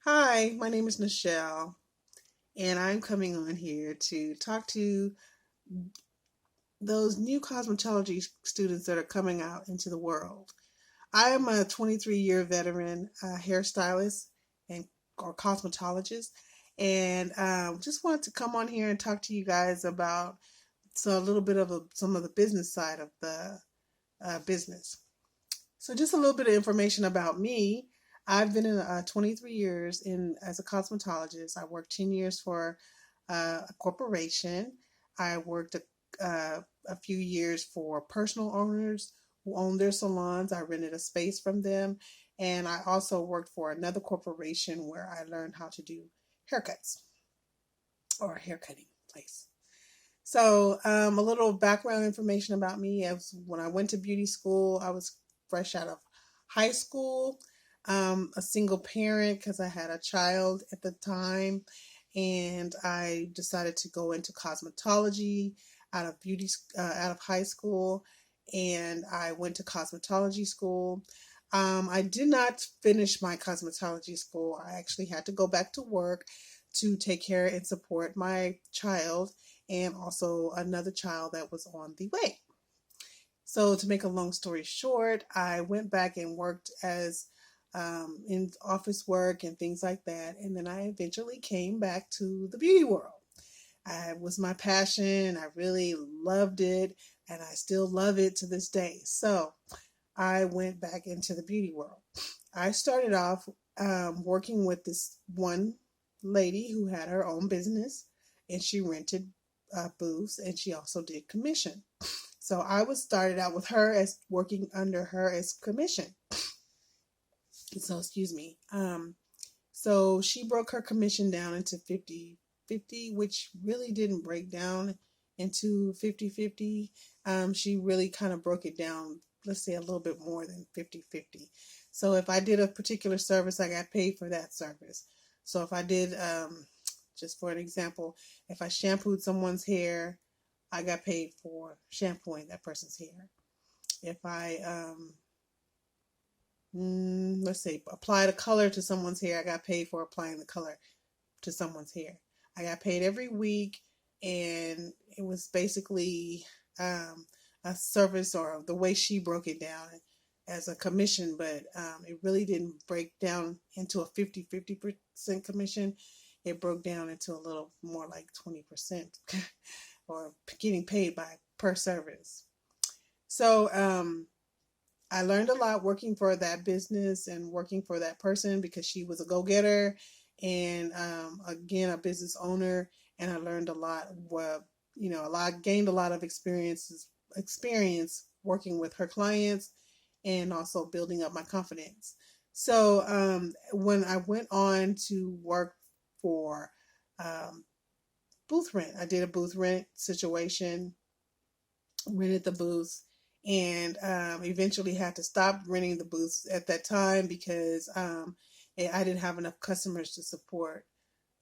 Hi, my name is Nichelle, and I'm coming on here to talk to those new cosmetology students that are coming out into the world. I am a 23-year veteran hairstylist and or cosmetologist, and just wanted to come on here and talk to you guys about a little bit of some of the business side of the business. So, just a little bit of information about me. I've been in 23 years in as a cosmetologist. I worked 10 years for a corporation. I worked a few years for personal owners who owned their salons. I rented a space from them. And I also worked for another corporation where I learned how to do haircuts or haircutting place. So, a little background information about me. As when I went to beauty school, I was fresh out of high school, a single parent because I had a child at the time, and I decided to go into cosmetology out of high school, and I went to cosmetology school. I did not finish my cosmetology school. I actually had to go back to work to take care and support my child and also another child that was on the way. So, to make a long story short, I went back and worked as in office work and things like that. And then I eventually came back to the beauty world. It was my passion. I really loved it, and I still love it to this day. So, I went back into the beauty world. I started off working with this one lady who had her own business, and she rented booths, and she also did commission. So I was started out with her as working under her as commission. So excuse me. So she broke her commission down into 50-50, which really didn't break down into 50-50. She really kind of broke it down, let's say a little bit more than 50-50. So if I did a particular service, I got paid for that service. So if I did, just for an example, if I shampooed someone's hair, I got paid for shampooing that person's hair. If I let's say applied a color to someone's hair, I got paid for applying the color to someone's hair. I got paid every week, and it was basically a service, or the way she broke it down as a commission, but it really didn't break down into a 50-50% commission. It broke down into a little more like 20% or getting paid by per service. So I learned a lot working for that business and working for that person because she was a go getter and again a business owner, and I learned a lot. Gained a lot of experience working with her clients and also building up my confidence. So when I went on to work for um, booth rent, I did a booth rent situation, rented the booths, and eventually had to stop renting the booths at that time because I didn't have enough customers to support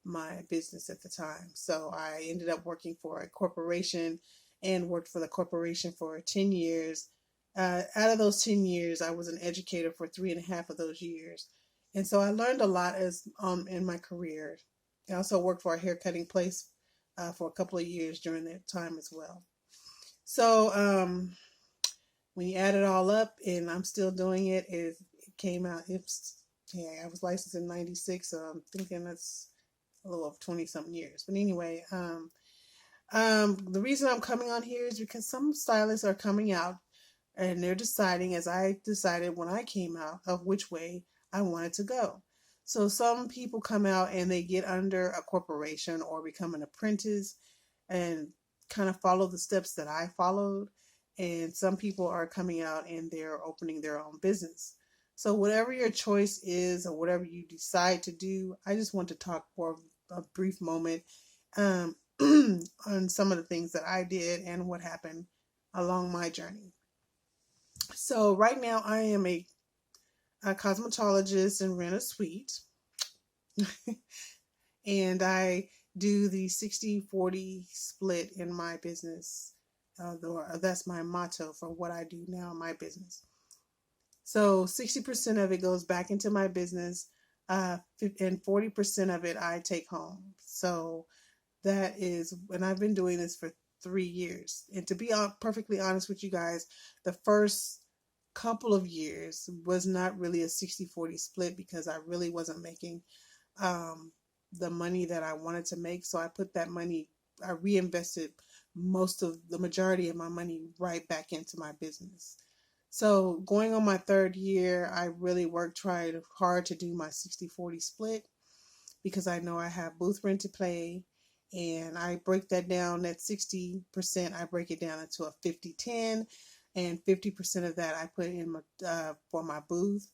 my business at the time. So I ended up working for a corporation and worked for the corporation for 10 years. Out of those 10 years, I was an educator for 3.5 of those years. And so I learned a lot as in my career. I also worked for a haircutting place for a couple of years during that time as well. So when you add it all up, and I'm still doing it, it came out. I was licensed in '96, so I'm thinking that's a little over 20 something years. But anyway, the reason I'm coming on here is because some stylists are coming out and they're deciding, as I decided when I came out, of which way I wanted to go. So some people come out and they get under a corporation or become an apprentice and kind of follow the steps that I followed. And some people are coming out and they're opening their own business. So, whatever your choice is or whatever you decide to do, I just want to talk for a brief moment um, on some of the things that I did and what happened along my journey. So, right now, I am a cosmetologist and rent a suite. And I do the 60-40 split in my business. That's my motto for what I do now in my business. So 60% of it goes back into my business. and 40% of it I take home. So that is, and I've been doing this for 3 years. And to be perfectly honest with you guys, the first couple of years was not really a 60-40 split because I really wasn't making the money that I wanted to make. So I put that money, I reinvested most of the majority of my money right back into my business. So going on my third year, I really tried hard to do my 60-40 split because I know I have booth rent to pay. And I break that down, that 60%, I break it down into a 50-10, and 50% of that I put in for my booth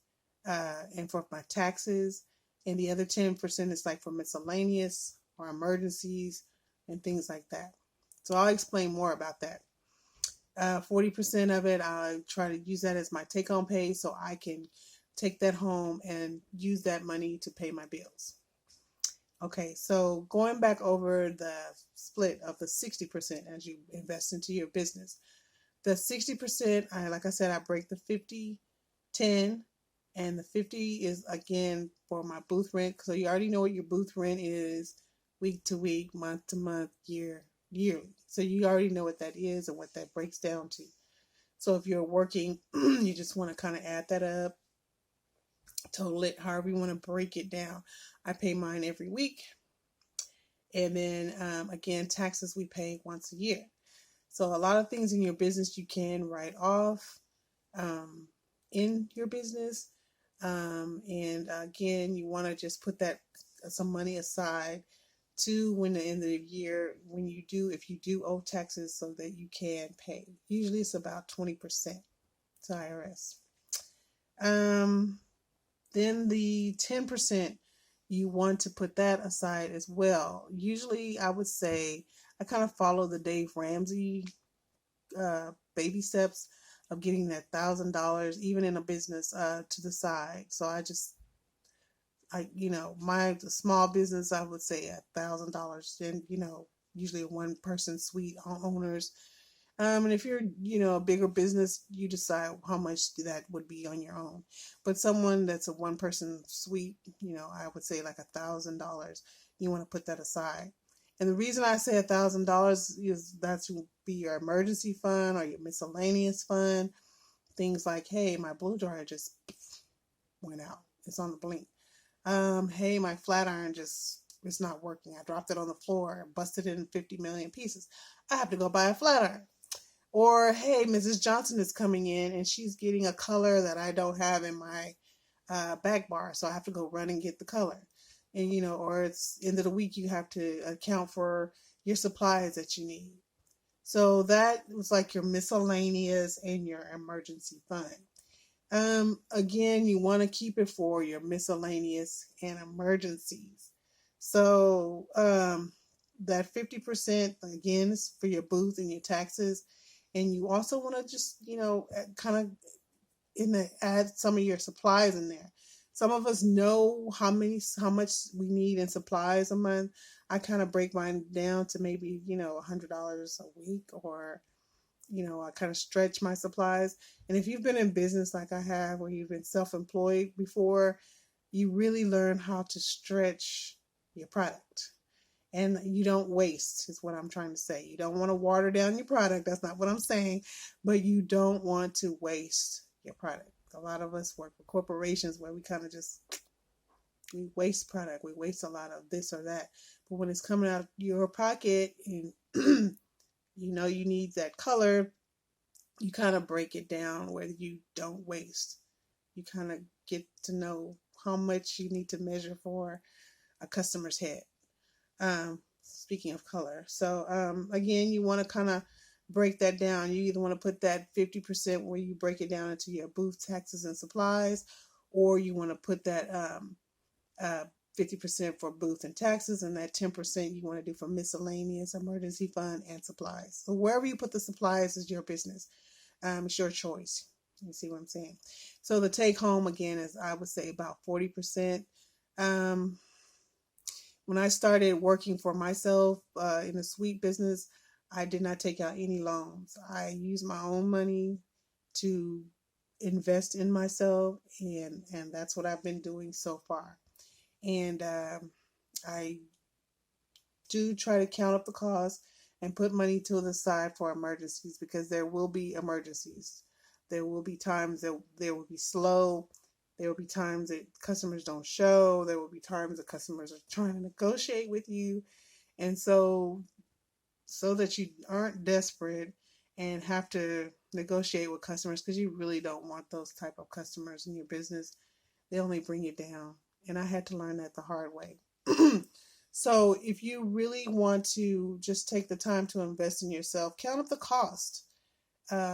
and for my taxes. And the other 10% is like for miscellaneous or emergencies and things like that. So I'll explain more about that. 40% of it, I try to use that as my take home pay so I can take that home and use that money to pay my bills. Okay, so going back over the split of the 60% as you invest into your business. The 60%, like I said, I break the 50-10, and the 50 is again for my booth rent. So you already know what your booth rent is, week to week, month to month, yearly. So you already know what that is and what that breaks down to. So if you're working, you just want to kind of add that up, total it, however you want to break it down. I pay mine every week. And then again, taxes we pay once a year. So a lot of things in your business you can write off in your business. And again, you want to just put that some money aside to when the end of the year, if you do owe taxes so that you can pay. Usually it's about 20% to IRS. Then the 10%, you want to put that aside as well. Usually I would say I kind of follow the Dave Ramsey baby steps of getting that $1,000 even in a business to the side. So my small business, I would say $1,000, and usually one person suite owners. And if you're, a bigger business, you decide how much that would be on your own. But someone that's a one person suite, I would say like $1,000. You want to put that aside. And the reason I say $1,000 is that will be your emergency fund or your miscellaneous fund. Things like, hey, my blow dryer just went out. It's on the blink. Hey, my flat iron it's not working. I dropped it on the floor, busted it in 50 million pieces. I have to go buy a flat iron. Or, hey, Mrs. Johnson is coming in and she's getting a color that I don't have in my back bar. So I have to go run and get the color. And, or it's end of the week, you have to account for your supplies that you need. So that was like your miscellaneous and your emergency fund. Again, you want to keep it for your miscellaneous and emergencies. So that 50%, again, is for your booth and your taxes. And you also want to just, kind of add some of your supplies in there. Some of us know how much we need in supplies a month. I kind of break mine down to maybe, $100 a week, or, I kind of stretch my supplies. And if you've been in business like I have, or you've been self-employed before, you really learn how to stretch your product. And you don't waste, is what I'm trying to say. You don't want to water down your product. That's not what I'm saying. But you don't want to waste your product. A lot of us work for corporations where we kind of we waste product. We waste a lot of this or that. But when it's coming out of your pocket and you need that color, you kind of break it down where you don't waste. You kind of get to know how much you need to measure for a customer's head. Speaking of color. So, again, you want to kind of break that down. You either want to put that 50% where you break it down into your booth, taxes, and supplies, or you want to put that 50% for booth and taxes, and that 10% you want to do for miscellaneous, emergency fund, and supplies. So wherever you put the supplies is your business. It's your choice. You see what I'm saying? So the take home, again, is, I would say, about 40%. When I started working for myself in the sweet business, I did not take out any loans. I used my own money to invest in myself, and that's what I've been doing so far. And I do try to count up the cost and put money to the side for emergencies, because there will be emergencies. There will be times that there will be slow. There will be times that customers don't show. There will be times that customers are trying to negotiate with you. And so that you aren't desperate and have to negotiate with customers, because you really don't want those type of customers in your business. They only bring you down. And I had to learn that the hard way. So if you really want to just take the time to invest in yourself, count up the cost.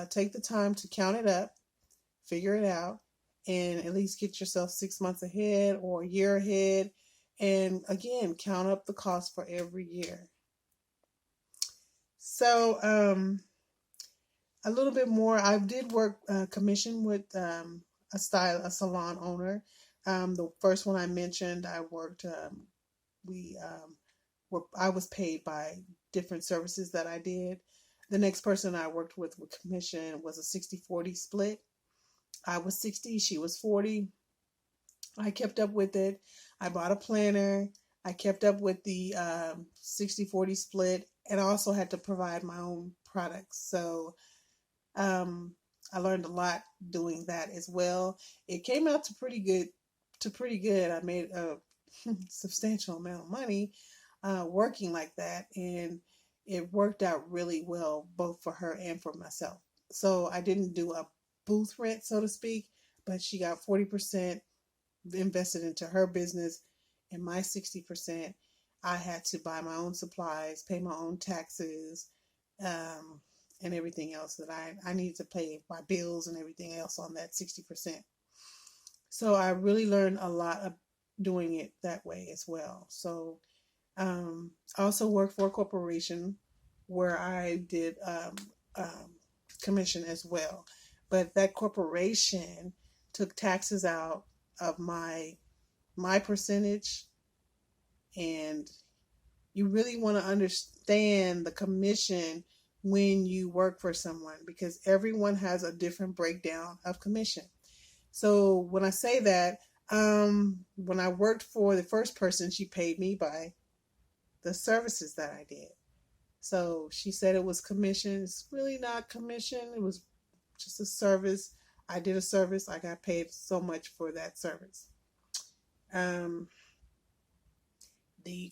Take the time to count it up, figure it out, and at least get yourself 6 months ahead or a year ahead. And again, count up the cost for every year. So a little bit more. I did work commission with a salon owner. The first one I mentioned, I worked. We I was paid by different services that I did. The next person I worked with commission was a 60-40 split. I was 60, she was 40. I kept up with it. I bought a planner. I kept up with the 60-40 split, and I also had to provide my own products. So I learned a lot doing that as well. It came out to pretty good. I made a substantial amount of money working like that, and it worked out really well both for her and for myself. So I didn't do a booth rent, so to speak, but she got 40% invested into her business, and my 60%, I had to buy my own supplies, pay my own taxes, um, and everything else that I needed to pay, my bills and everything else on that 60%. So I really learned a lot of doing it that way as well. So I also worked for a corporation where I did commission as well. But that corporation took taxes out of my percentage, and you really want to understand the commission when you work for someone, because everyone has a different breakdown of commission. So when I say that, when I worked for the first person, she paid me by the services that I did. So she said it was commission. It's really not commission. It was just a service. I did a service. I got paid so much for that service. Um, the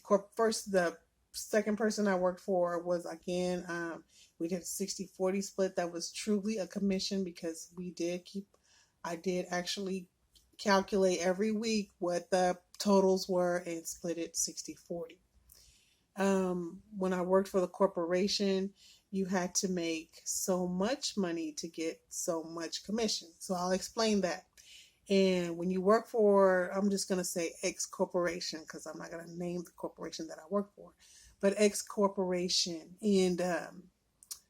second person I worked for was, again, we did a 60-40 split. That was truly a commission, because I did actually calculate every week what the totals were and split it 60-40. When I worked for the corporation, you had to make so much money to get so much commission. So I'll explain that. And when you work for, I'm just going to say X corporation, because I'm not going to name the corporation that I work for, but X corporation. And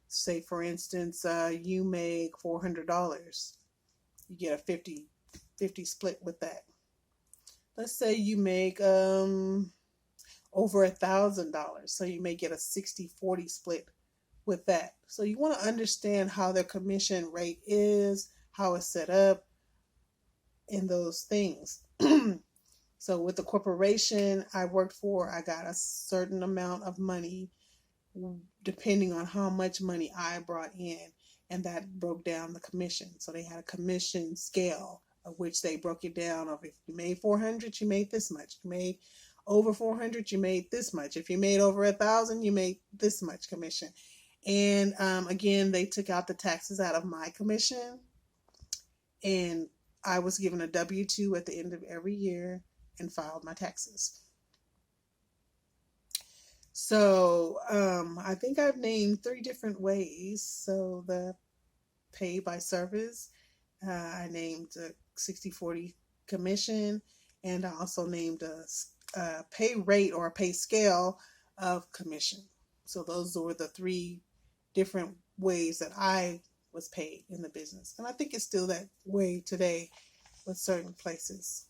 say, for instance, you make $400. You get a 50-50 split with that. Let's say you make over $1,000. So you may get a 60-40 split with that. So you want to understand how their commission rate is, how it's set up, and those things. So with the corporation I worked for, I got a certain amount of money depending on how much money I brought in, and that broke down the commission. So they had a commission scale of which they broke it down of, if you made 400, you made this much. You made over 400, you made this much. If you made over 1,000, you made this much commission. And again, they took out the taxes out of my commission, and I was given a W-2 at the end of every year and filed my taxes. So I think I've named 3 different ways. So the pay by service, I named a 60-40 commission, and I also named a pay rate or a pay scale of commission. So those were the 3 different ways that I was paid in the business. And I think it's still that way today with certain places,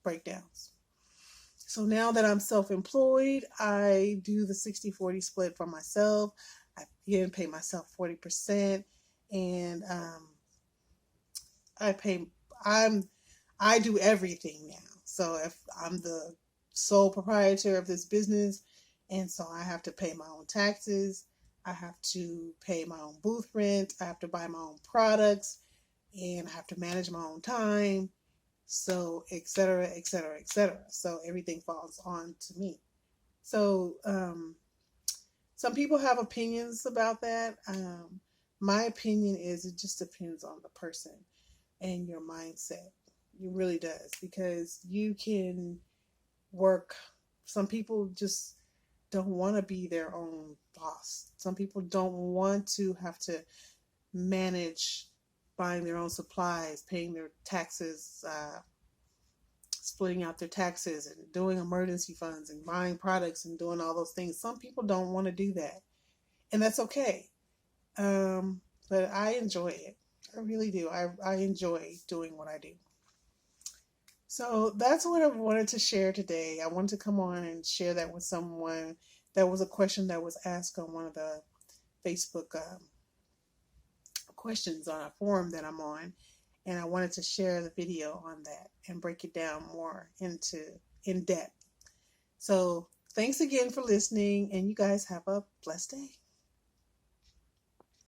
breakdowns. So now that I'm self-employed, I do the 60-40 split for myself. I again pay myself 40%, and I do everything now. So if I'm the sole proprietor of this business, and so I have to pay my own taxes, I have to pay my own booth rent, I have to buy my own products, and I have to manage my own time. So, et cetera, et cetera, et cetera. So everything falls on to me. So, some people have opinions about that. My opinion is it just depends on the person and your mindset. It really does, because you can work. Some people just don't want to be their own boss. Some people don't want to have to manage buying their own supplies, paying their taxes, splitting out their taxes, and doing emergency funds and buying products and doing all those things. Some people don't want to do that, and that's okay. But I enjoy it. I really do. I enjoy doing what I do. So that's what I wanted to share today. I wanted to come on and share that with someone. That was a question that was asked on one of the Facebook questions on a forum that I'm on, and I wanted to share the video on that and break it down more in depth. So thanks again for listening, and you guys have a blessed day.